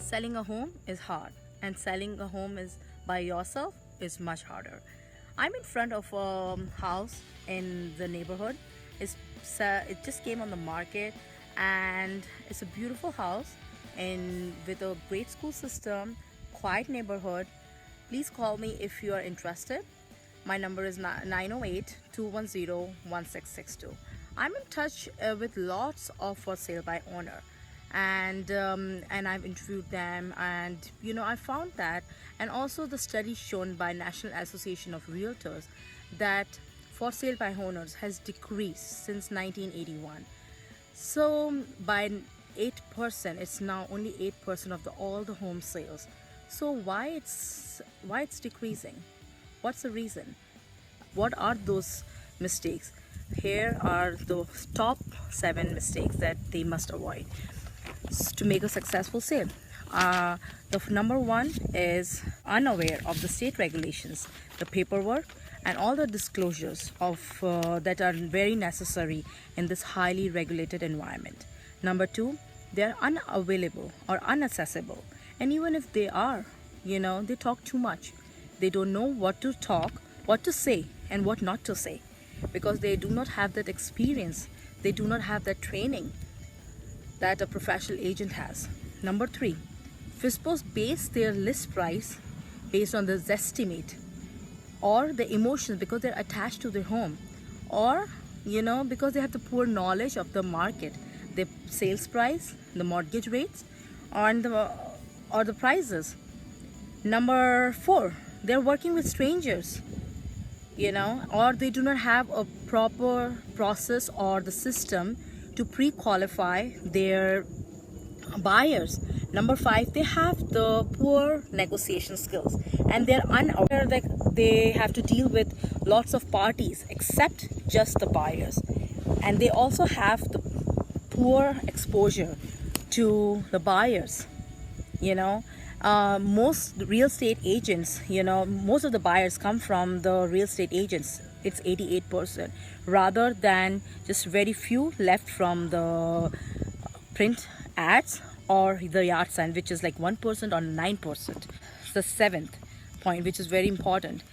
Selling a home is hard, and selling a home is by yourself is much harder. I'm in front of a house in the neighborhood. It just came on the market, and it's a beautiful house and with a great school system, quiet neighborhood. Please call me if you are interested. My number is 908 210 1662. I'm in touch with lots of for sale by owner, and I've interviewed them, and I found that, and also the study shown by National Association of Realtors, that for sale by owners has decreased since 1981. So by 8%, it's now only 8% of all the home sales. So why it's decreasing? What's the reason? What are those mistakes? Here are the top 7 mistakes that they must avoid to make a successful sale. The number one is unaware of the state regulations, the paperwork, and all the disclosures of that are very necessary in this highly regulated environment. Number two, they are unavailable or inaccessible, and even if they are, they talk too much. They don't know what to talk, what to say, and what not to say, because they do not have that experience. They do not have that training that a professional agent has. Number three, FISPOs base their list price based on the zestimate or the emotions because they're attached to their home, or because they have the poor knowledge of the market, the sales price, the mortgage rates, or the prices. Number four, they're working with strangers, or they do not have a proper process or the system to pre-qualify their buyers. Number five, they have the poor negotiation skills, and they're unaware that they have to deal with lots of parties except just the buyers, and they also have the poor exposure to the buyers. Most real estate agents, most of the buyers come from the real estate agents. It's 88%, rather than just very few left from the print ads or the yard sign, which is like 1% or 9%. The seventh point, which is very important,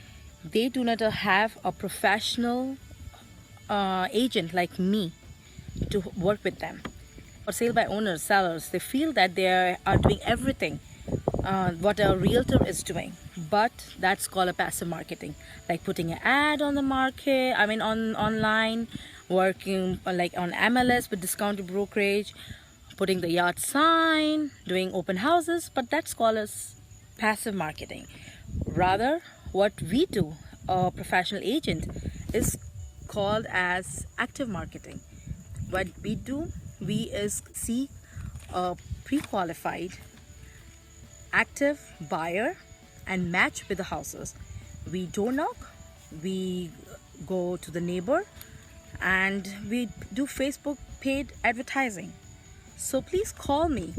they do not have a professional agent like me to work with them. For sale by owners, sellers, they feel that they are doing everything what a realtor is doing, but that's called a passive marketing, like putting an ad on the market, on online, working like on MLS with discounted brokerage, putting the yard sign, doing open houses, but that's called as passive marketing. Rather, what we do, a professional agent, is called as active marketing. What we do, we is seek a pre-qualified active buyer and match with the houses. We door knock, we go to the neighbor, and we do Facebook paid advertising. So please call me,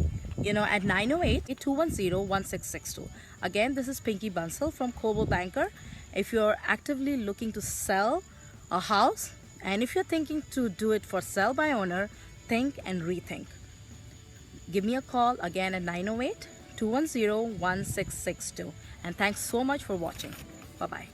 at 908 210 1662. Again, this is Pinky Bansal from Coldwell Banker. If you're actively looking to sell a house, and if you're thinking to do it for sell by owner, think and rethink. Give me a call again at 908 210 1662. And thanks so much for watching. Bye bye.